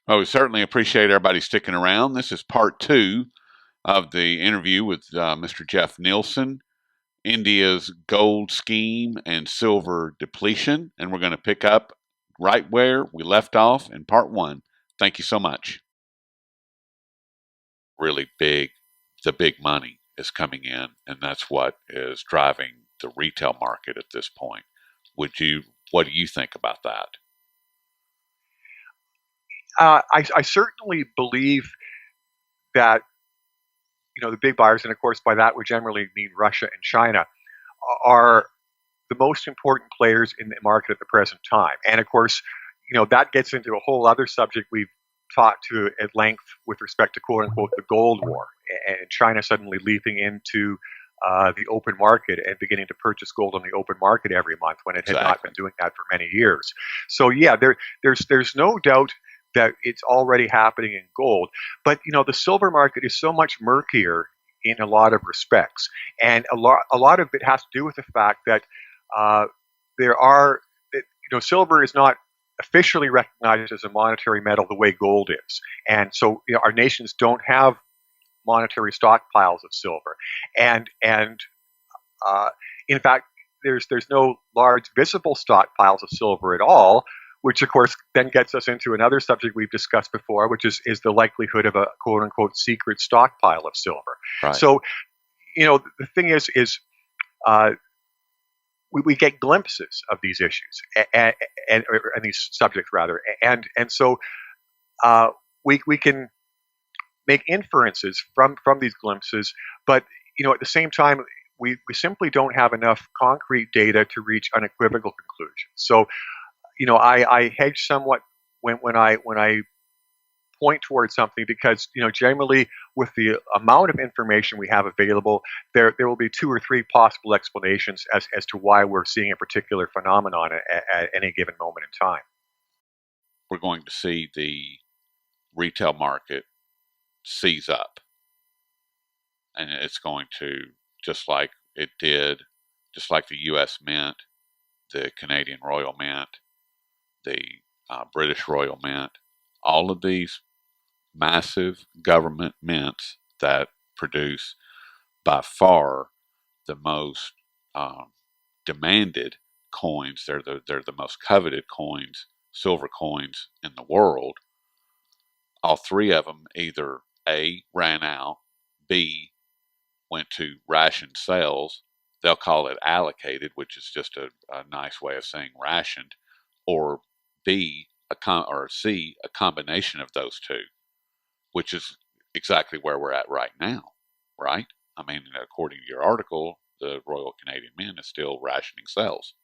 Well, we certainly appreciate everybody sticking around. This is part two of the interview with Mr. Jeff Nielson, India's gold scheme and silver depletion. And we're going to pick up right where we left off in part one. Thank you so much. Really big, the big money is coming in, and that's what is driving the retail market at this point. What do you think about that? I certainly believe that the big buyers, and of course by that we generally mean Russia and China, are the most important players in the market at the present time. And of course, that gets into a whole other subject we've talked to at length with respect to quote unquote the gold war and China suddenly leaping into the open market and beginning to purchase gold on the open market every month when it had not been doing that for many years. So yeah, there's no doubt that it's already happening in gold. But the silver market is so much murkier in a lot of respects, and a lot of it has to do with the fact that uh, there are silver is not officially recognized as a monetary metal the way gold is, and so our nations don't have monetary stockpiles of silver, and uh, in fact, there's no large visible stockpiles of silver at all, which of course then gets us into another subject we've discussed before, which is the likelihood of a quote unquote secret stockpile of silver. Right. So, the thing is uh, we get glimpses of these issues and these subjects rather, and so uh, we can make inferences from these glimpses, but at the same time, we simply don't have enough concrete data to reach unequivocal conclusions. So, I hedge somewhat when I point towards something because generally with the amount of information we have available, there will be two or three possible explanations as to why we're seeing a particular phenomenon at any given moment in time. We're going to see the retail market seize up, and it's going to, just like it did, just like the U.S. Mint, the Canadian Royal Mint, the British Royal Mint, all of these massive government mints that produce by far the most um, demanded coins. They're the most coveted coins, silver coins in the world. All three of them either A, ran out, B, went to ration sales. They'll call it allocated, which is just a nice way of saying rationed, or B, or C, a combination of those two, which is exactly where we're at right now, right? I mean, according to your article, the Royal Canadian Mint is still rationing sales.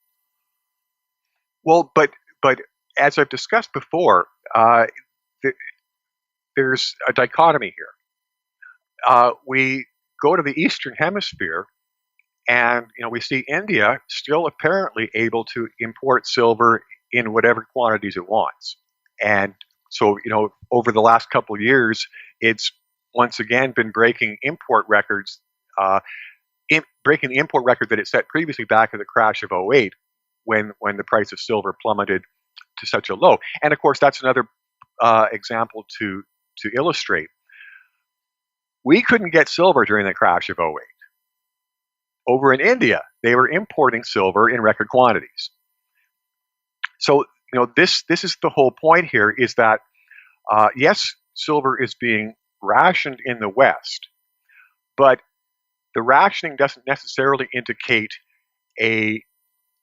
Well, but as I've discussed before, th- there's a dichotomy here. We go to the Eastern Hemisphere, and we see India still apparently able to import silver in whatever quantities it wants, and so over the last couple of years, it's once again been breaking import records, breaking the import record that it set previously back at the crash of '08, when the price of silver plummeted to such a low. And of course, that's another example to illustrate. We couldn't get silver during the crash of '08. Over in India, they were importing silver in record quantities. So this is the whole point here: is that yes, silver is being rationed in the West, but the rationing doesn't necessarily indicate a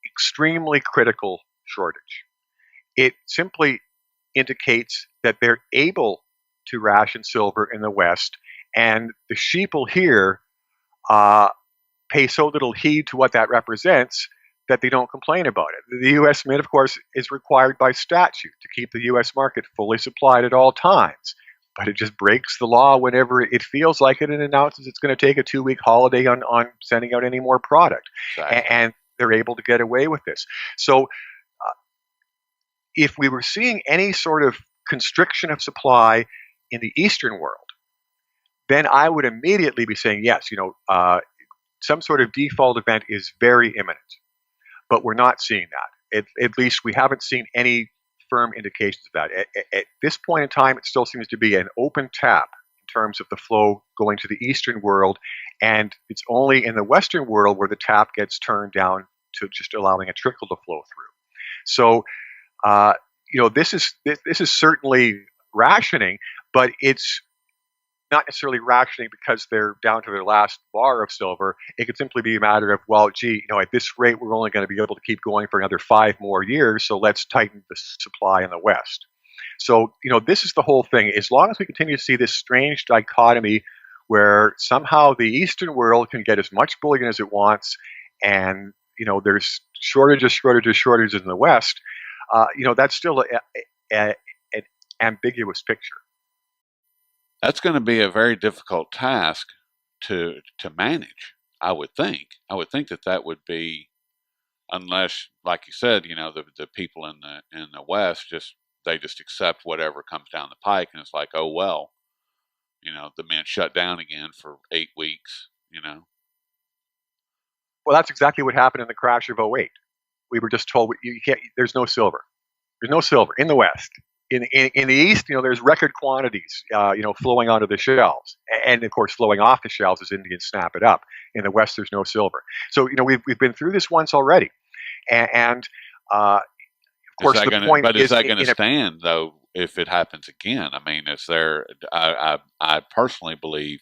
extremely critical shortage. It simply indicates that they're able to ration silver in the West, and the sheeple here uh, pay so little heed to what that represents that they don't complain about it. The U.S. Mint, of course, is required by statute to keep the U.S. market fully supplied at all times, but it just breaks the law whenever it feels like it and announces it's going to take a 2-week holiday on sending out any more product. Exactly. And they're able to get away with this. So if we were seeing any sort of constriction of supply in the Eastern world, then I would immediately be saying, yes, some sort of default event is very imminent. But we're not seeing that. At least we haven't seen any firm indications of that. At this point in time, it still seems to be an open tap in terms of the flow going to the Eastern world, and it's only in the Western world where the tap gets turned down to just allowing a trickle to flow through. So, uh, this is certainly rationing, but it's not necessarily rationing because they're down to their last bar of silver. It could simply be a matter of, well, gee, at this rate, we're only going to be able to keep going for another 5 more years, so let's tighten the supply in the West. So, this is the whole thing. As long as we continue to see this strange dichotomy where somehow the Eastern world can get as much bullion as it wants, and, there's shortages in the West, that's still an ambiguous picture. That's going to be a very difficult task to manage. I would think. I would think that would be, unless, like you said, the people in the West they just accept whatever comes down the pike, and it's like, oh well, the mint shut down again for 8 weeks. Well, that's exactly what happened in the crash of '08. We were just told you can't. There's no silver. There's no silver in the West. In the East, there's record quantities, flowing onto the shelves, and of course, flowing off the shelves as Indians snap it up. In the West, there's no silver. So, we've been through this once already, and of course, the point but is is, that going to stand though if it happens again? I mean, is there? I personally believe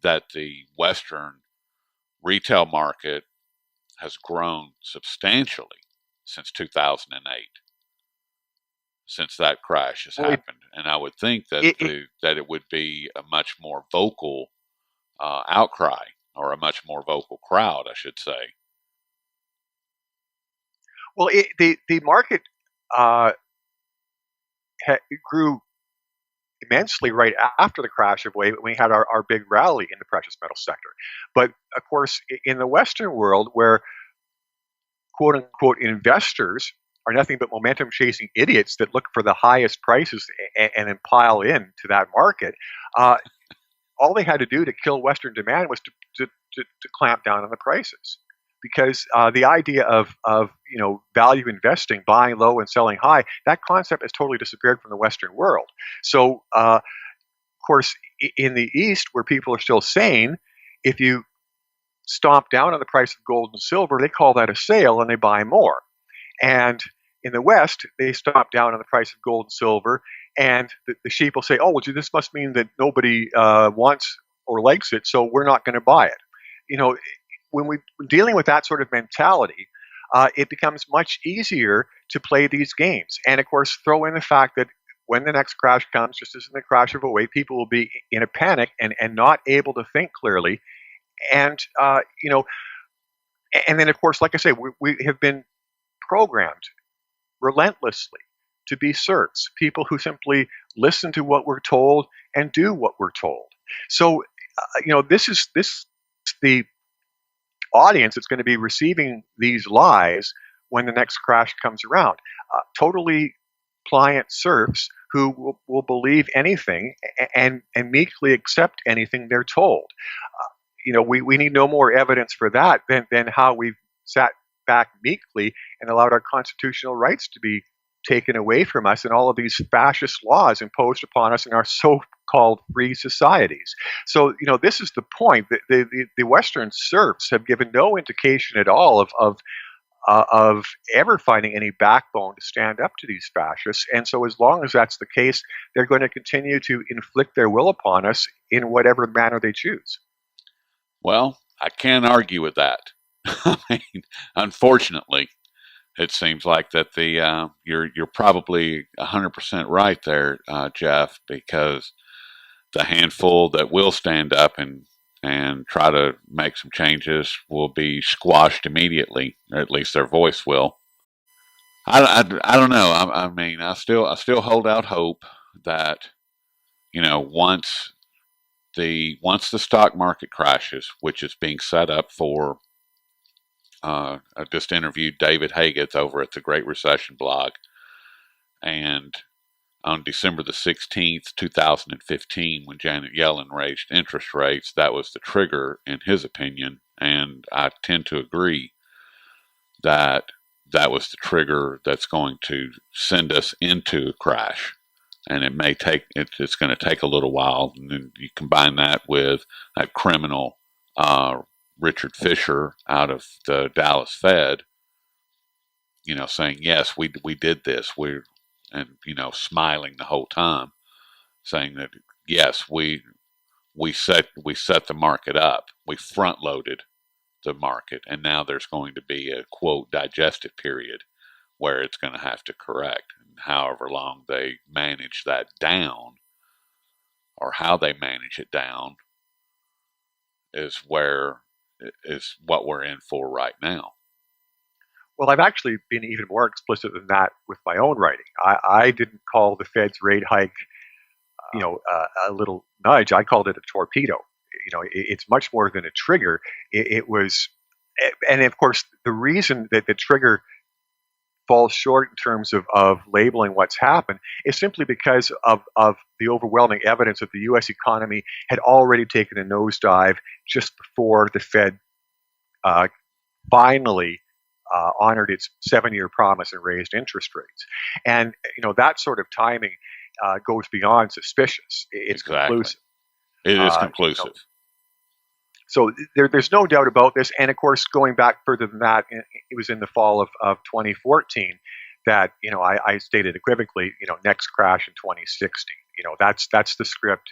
that the Western retail market has grown substantially since 2008. Since that crash has happened, and I would think that that it would be a much more vocal outcry, or a much more vocal crowd, I should say. Well, the market uh, grew immensely right after the crash of '08 when we had our big rally in the precious metal sector. But of course, in the Western world, where quote unquote investors are nothing but momentum chasing idiots that look for the highest prices and then pile in to that market, all they had to do to kill Western demand was to clamp down on the prices. Because the idea of value investing, buying low and selling high, that concept has totally disappeared from the Western world. So, of course, in the East, where people are still sane, if you stomp down on the price of gold and silver, they call that a sale and they buy more. And in the West, they stomp down on the price of gold and silver, and the sheep will say, "Oh, well, gee, this must mean that nobody wants or likes it, so we're not going to buy it." When we're dealing with that sort of mentality, it becomes much easier to play these games. And of course, throw in the fact that when the next crash comes, just as in the crash of '08, people will be in a panic and not able to think clearly. And and then of course, like I say, we have been programmed relentlessly to be serfs, people who simply listen to what we're told and do what we're told. So, this is the audience that's going to be receiving these lies when the next crash comes around. Totally pliant serfs who will believe anything and meekly accept anything they're told. We need no more evidence for that than how we've sat back meekly and allowed our constitutional rights to be taken away from us and all of these fascist laws imposed upon us in our so-called free societies. So, this is the point. The Western serfs have given no indication at all of ever finding any backbone to stand up to these fascists. And so as long as that's the case, they're going to continue to inflict their will upon us in whatever manner they choose. Well, I can't argue with that. I mean, unfortunately, it seems like that you're probably 100% right there, Jeff, because the handful that will stand up and try to make some changes will be squashed immediately, or at least their voice will. I don't know. I mean, I still hold out hope that once the stock market crashes, which is being set up for. I just interviewed David Haggith over at the Great Recession blog, and on December the 16th, 2015, when Janet Yellen raised interest rates, that was the trigger, in his opinion, and I tend to agree that that was the trigger that's going to send us into a crash. And it may take, it's going to take a little while. And then you combine that with that criminal Richard Fisher out of the Dallas Fed, saying, yes, we did this. And, smiling the whole time, saying that, yes, we set the market up. We front loaded the market, and now there's going to be a quote digestive period where it's going to have to correct. And however long they manage that down, or how they manage it down, is what we're in for right now. Well, I've actually been even more explicit than that with my own writing. I didn't call the Fed's rate hike, a little nudge. I called it a torpedo. It's much more than a trigger. It was, and of course, the reason that the trigger falls short in terms of labeling what's happened is simply because of the overwhelming evidence that the U.S. economy had already taken a nosedive just before the Fed uh, finally honored its 7-year promise and raised interest rates. And that sort of timing goes beyond suspicious. It's Exactly. conclusive. It is conclusive. So there's no doubt about this. And of course, going back further than that, it was in the fall of 2014 that I stated equivocally, next crash in 2016. That's the script.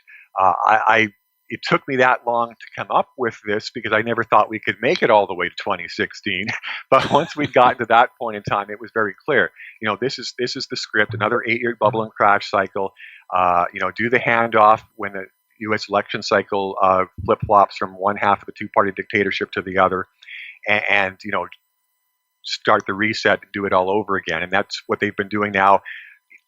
It took me that long to come up with this because I never thought we could make it all the way to 2016. But once we'd gotten to that point in time, it was very clear. This is the script. Another 8-year bubble and crash cycle. Do the handoff when the U.S. election cycle flip flops from one half of the two-party dictatorship to the other, and start the reset and do it all over again. And that's what they've been doing now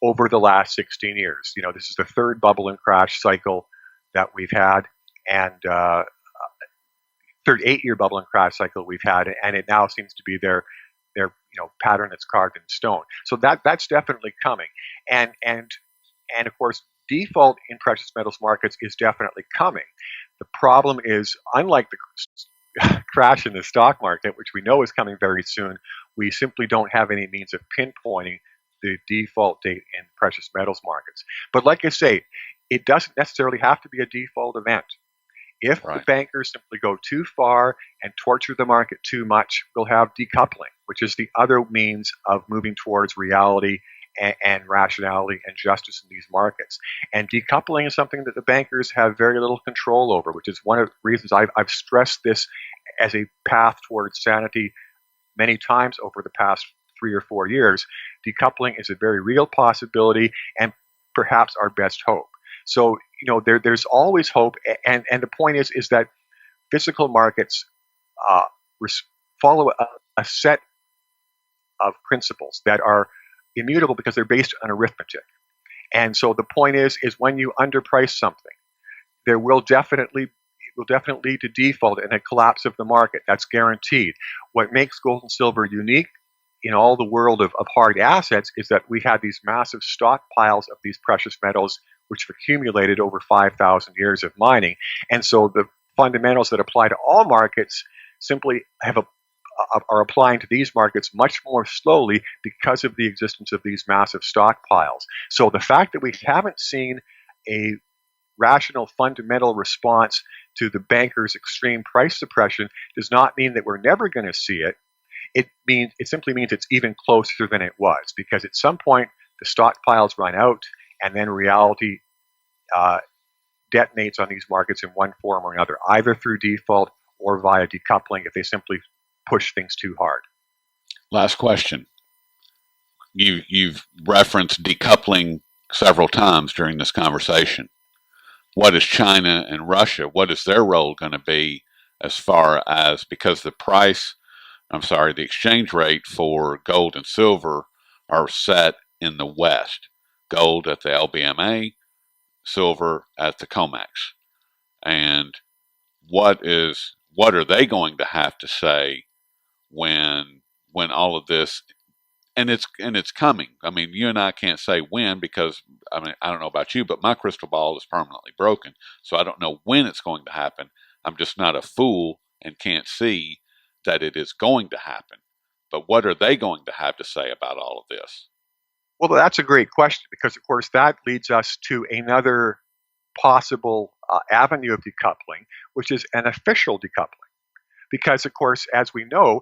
over the last 16 years. This is the third bubble and crash cycle that we've had, and third 8-year bubble and crash cycle we've had, and it now seems to be their pattern that's carved in stone. So that's definitely coming, and of course, default in precious metals markets is definitely coming. The problem is, unlike the crash in the stock market, which we know is coming very soon, we simply don't have any means of pinpointing the default date in precious metals markets. But like I say, it doesn't necessarily have to be a default event. If the bankers simply go too far and torture the market too much, we'll have decoupling, which is the other means of moving towards reality and rationality and justice in these markets. And decoupling is something that the bankers have very little control over, which is one of the reasons I've stressed this as a path towards sanity many times over the past 3 or 4 years. Decoupling is a very real possibility and perhaps our best hope. So, there's always hope. And the point is that physical markets follow a set of principles that are immutable because they're based on arithmetic. And so the point is when you underprice something, it will definitely lead to default and a collapse of the market. That's guaranteed. What makes gold and silver unique in all the world of hard assets is that we had these massive stockpiles of these precious metals which have accumulated over 5,000 years of mining. And so the fundamentals that apply to all markets simply are applying to these markets much more slowly because of the existence of these massive stockpiles. So the fact that we haven't seen a rational fundamental response to the bankers' extreme price suppression does not mean that we're never going to see it. It simply means it's even closer than it was, because at some point the stockpiles run out and then reality detonates on these markets in one form or another, either through default or via decoupling if they simply push things too hard. Last question. You've referenced decoupling several times during this conversation. What is China and Russia? What is their role going to be as far as, because the exchange rate for gold and silver are set in the West. Gold at the LBMA, silver at the COMEX. And what are they going to have to say when all of this, and it's coming. I mean, you and I can't say when, because I don't know about you, but my crystal ball is permanently broken, so I don't know when it's going to happen. I'm just not a fool and can't see that it is going to happen. But what are they going to have to say about all of this? Well, that's a great question because, of course, that leads us to another possible avenue of decoupling, which is an official decoupling. Because, of course, as we know,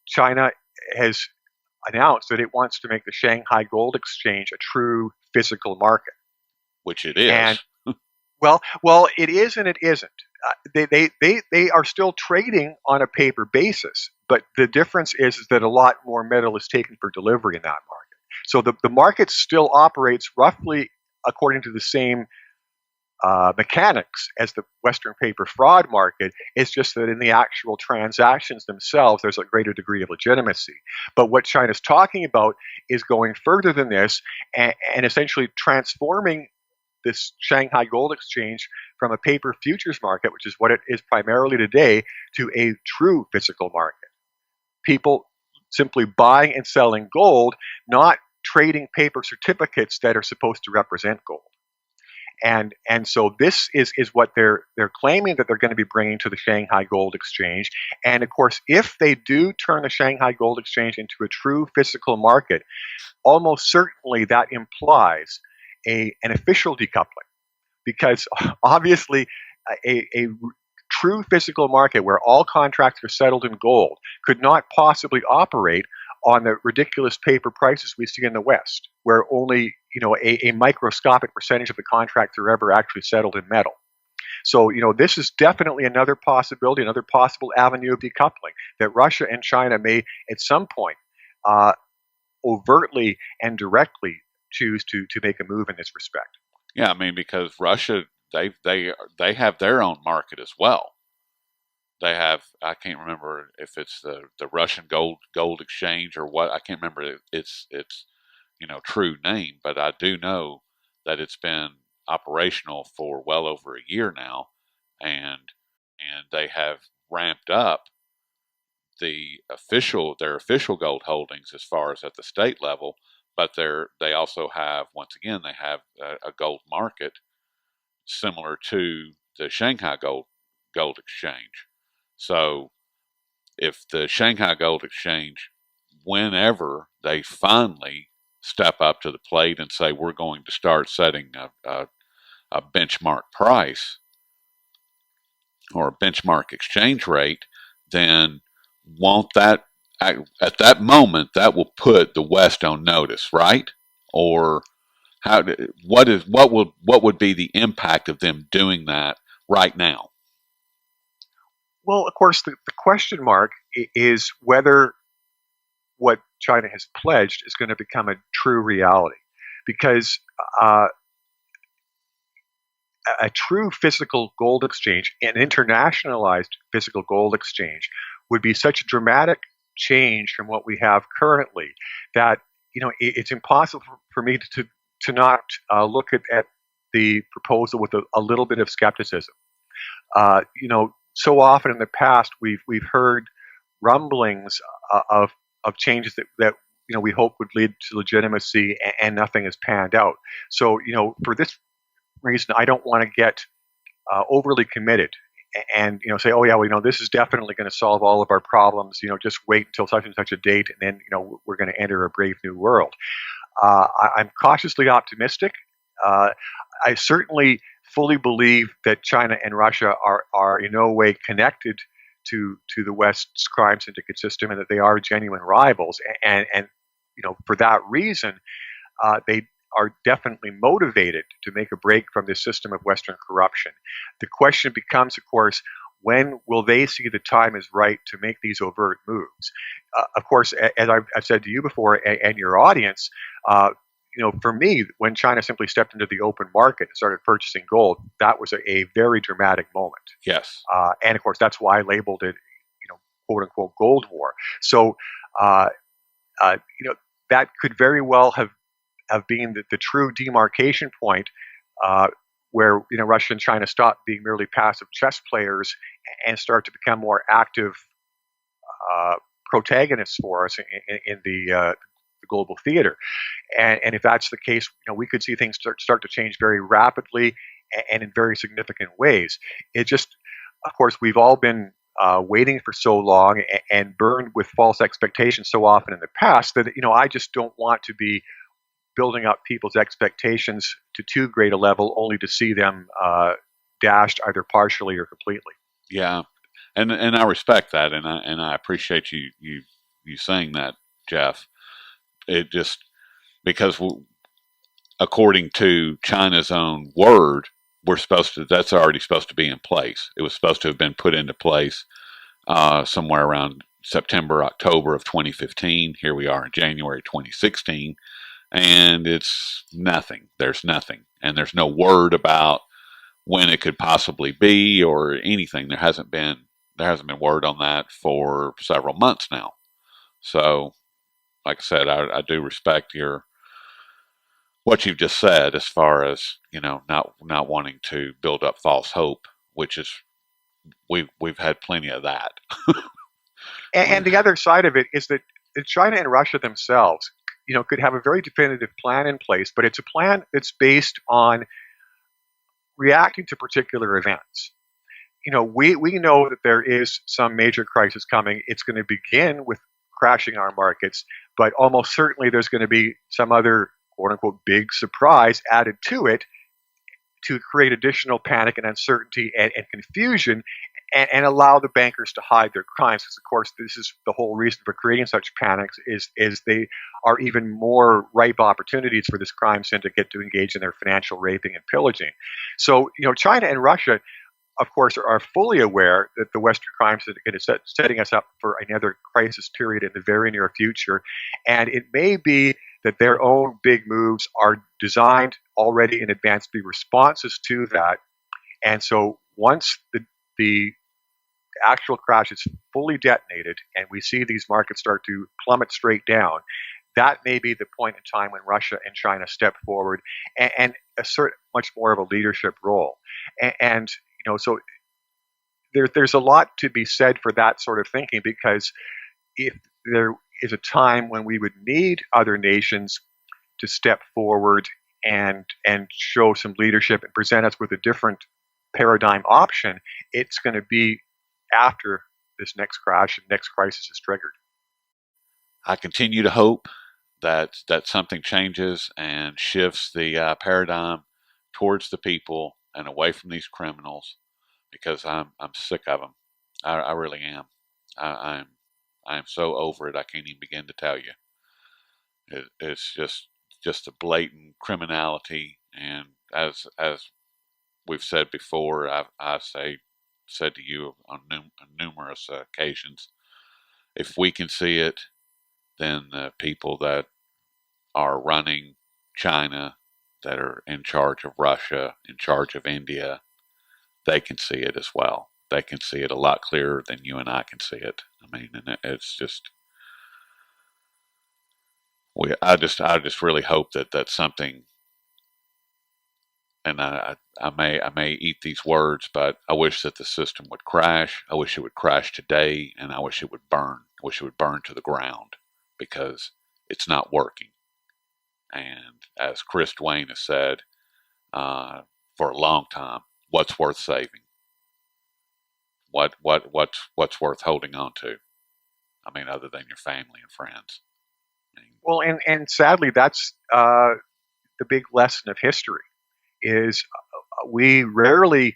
China has announced that it wants to make the Shanghai Gold Exchange a true physical market. Which it And is. well, it is and it isn't. They are still trading on a paper basis, but the difference is that a lot more metal is taken for delivery in that market. So the market still operates roughly according to the same mechanics as the Western paper fraud market. It's just that in the actual transactions themselves, there's a greater degree of legitimacy. But what China's talking about is going further than this and essentially transforming this Shanghai Gold Exchange from a paper futures market, which is what it is primarily today, to a true physical market. People simply buying and selling gold, not trading paper certificates that are supposed to represent gold. And so this is what they're claiming that they're going to be bringing to the Shanghai Gold Exchange. And of course, if they do turn the Shanghai Gold Exchange into a true physical market, almost certainly that implies an official decoupling, because obviously a true physical market where all contracts are settled in gold could not possibly operate on the ridiculous paper prices we see in the West, where only a microscopic percentage of the contracts are ever actually settled in metal. So this is definitely another possibility, another possible avenue of decoupling that Russia and China may at some point overtly and directly choose to make a move in this respect. Yeah, I mean, because Russia, they have their own market as well. They have, I can't remember if it's the Russian gold exchange or what. I can't remember its true name, but I do know that it's been operational for well over a year now, and they have ramped up their official gold holdings as far as at the state level. But they also have, once again, they have a gold market similar to the Shanghai Gold Exchange. So if the Shanghai Gold Exchange, whenever they finally step up to the plate and say we're going to start setting a benchmark price or a benchmark exchange rate, then won't that at that moment that will put the West on notice, right? Or what would be the impact of them doing that right now? Well, of course, the question mark is whether what China has pledged is going to become a true reality. Because a true physical gold exchange, an internationalized physical gold exchange, would be such a dramatic change from what we have currently that it's impossible for me to not look at the proposal with a little bit of skepticism. So often in the past we've heard rumblings of changes that we hope would lead to legitimacy, and nothing has panned out. So for this reason, I don't want to get overly committed and say, oh yeah, well, this is definitely going to solve all of our problems. Just wait until such and such a date, and then we're going to enter a brave new world. I'm cautiously optimistic. I certainly fully believe that China and Russia are in no way connected to the West's crime syndicate system, and that they are genuine rivals. And for that reason, they are definitely motivated to make a break from this system of Western corruption. The question becomes, of course, when will they see the time is right to make these overt moves? Of course, as I've said to you before and your audience, for me, when China simply stepped into the open market and started purchasing gold, that was a very dramatic moment. Yes. And of course, that's why I labeled it, quote unquote, Gold War. So, that could very well have been the true demarcation point, where Russia and China stop being merely passive chess players and start to become more active protagonists for us in the global theater. And if that's the case, we could see things start to change very rapidly and in very significant ways. It just, of course, we've all been waiting for so long and burned with false expectations so often in the past that I just don't want to be building up people's expectations to too great a level only to see them dashed either partially or completely. Yeah, and I respect that, and I appreciate you saying that, Jeff. It just because according to China's own word, we're supposed to. That's already supposed to be in place. It was supposed to have been put into place somewhere around September, October of 2015. Here we are in January 2016, and it's nothing. There's nothing, and there's no word about when it could possibly be or anything. There hasn't been word on that for several months now. So, like I said, I do respect what you've just said as far as not wanting to build up false hope, which is we've had plenty of that. And the other side of it is that China and Russia themselves, could have a very definitive plan in place, but it's a plan that's based on reacting to particular events. We know that there is some major crisis coming. It's going to begin with crashing our markets, but almost certainly there's going to be some other quote unquote big surprise added to it to create additional panic and uncertainty and confusion and allow the bankers to hide their crimes. Because of course, this is the whole reason for creating such panics is they are even more ripe opportunities for this crime syndicate to engage in their financial raping and pillaging. So, China and Russia, of course, are fully aware that the Western crime syndicate is setting us up for another crisis period in the very near future. And it may be that their own big moves are designed already in advance to be responses to that. And so once the actual crash is fully detonated and we see these markets start to plummet straight down, that may be the point in time when Russia and China step forward and assert much more of a leadership role. And so there's a lot to be said for that sort of thinking, because if there is a time when we would need other nations to step forward and show some leadership and present us with a different paradigm option, it's going to be after this next crash and next crisis is triggered. I continue to hope that something changes and shifts the paradigm towards the people and away from these criminals, because I'm sick of them. I really am. I am so over it. I can't even begin to tell you. It's just a blatant criminality, and as we've said before, said to you on numerous occasions, if we can see it, then the people that are running China, that are in charge of Russia, in charge of India, they can see it as well. They can see it a lot clearer than you and I can see it. I mean, and it's just I just really hope that that's something. And I may eat these words, but I wish that the system would crash. I wish it would crash today, and I wish it would burn. I wish it would burn to the ground, because it's not working. And as Chris Dwayne has said for a long time, what's worth saving? What's worth holding on to? I mean, other than your family and friends. I mean, Well, and sadly, that's the big lesson of history is we rarely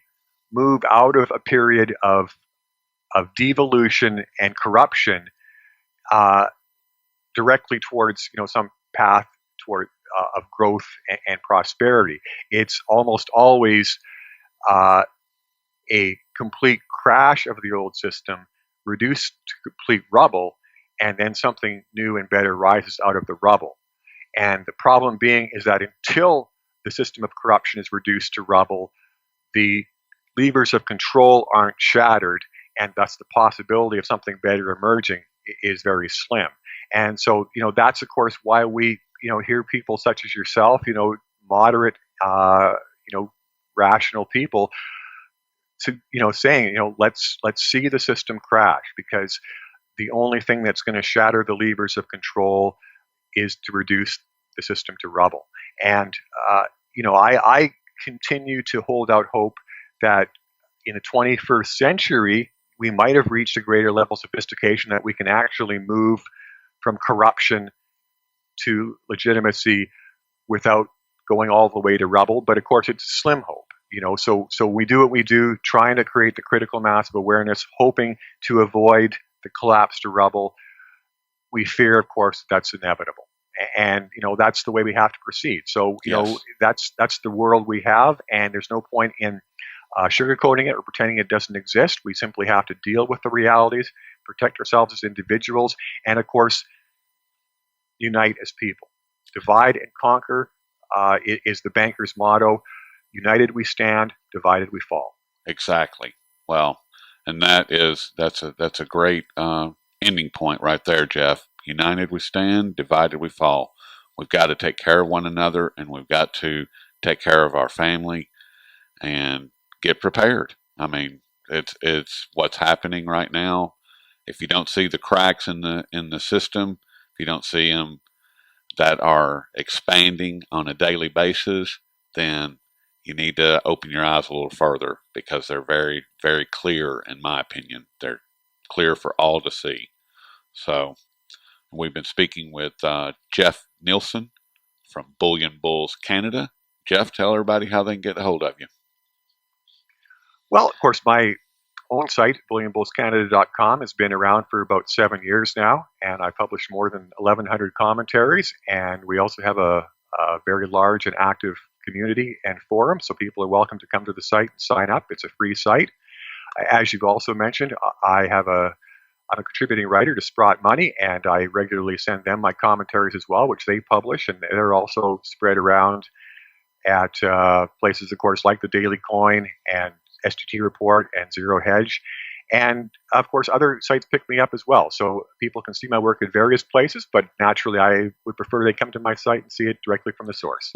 move out of a period of devolution and corruption uh, directly towards some path toward of growth and prosperity. It's almost always uh, a complete crash of the old system, reduced to complete rubble, and then something new and better rises out of the rubble. And the problem being is that until the system of corruption is reduced to rubble, the levers of control aren't shattered, and thus the possibility of something better emerging is very slim. And so, that's of course why we, hear people such as yourself, moderate, rational people, to saying, let's see the system crash, because the only thing that's going to shatter the levers of control is to reduce the system to rubble. And I continue to hold out hope that in the 21st century, we might have reached a greater level of sophistication that we can actually move from corruption to legitimacy without going all the way to rubble. But of course, it's a slim hope. So we do what we do, trying to create the critical mass of awareness, hoping to avoid the collapse to rubble. We fear, of course, that's inevitable, and that's the way we have to proceed. So Yes, that's the world we have, and there's no point in sugarcoating it or pretending it doesn't exist. We simply have to deal with the realities, protect ourselves as individuals, and of course, unite as people. Divide and conquer is the banker's motto. United we stand, divided we fall. exactly. Well, and that's a great ending point right there, Jeff. United we stand, divided we fall. We've got to take care of one another, and we've got to take care of our family and get prepared. I mean, it's what's happening right now. If you don't see the cracks in the system, if you don't see them that are expanding on a daily basis, then you need to open your eyes a little further because they're very, very clear, in my opinion. They're clear for all to see. So, we've been speaking with Jeff Nielson from Bullion Bulls Canada. Jeff, tell everybody how they can get a hold of you. Well, of course, my own site, bullionbullscanada.com, has been around for about 7 years now, and I publish more than 1,100 commentaries. And we also have a very large and active community and forum, so people are welcome to come to the site and sign up. It's a free site. As you've also mentioned, I'm a contributing writer to Sprott Money, and I regularly send them my commentaries as well, which they publish, and they're also spread around at places, of course, like the Daily Coin and STT Report and Zero Hedge. And of course, other sites pick me up as well. So people can see my work at various places, but naturally, I would prefer they come to my site and see it directly from the source.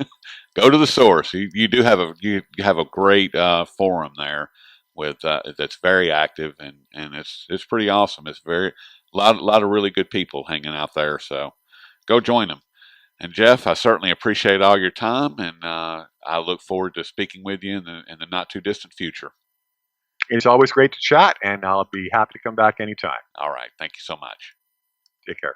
Go to the source. You do have a great forum there with that's very active and it's pretty awesome. It's very lot of really good people hanging out there. So go join them. And Jeff, I certainly appreciate all your time, and I look forward to speaking with you in the not too distant future. It's always great to chat, and I'll be happy to come back anytime. All right, thank you so much. Take care.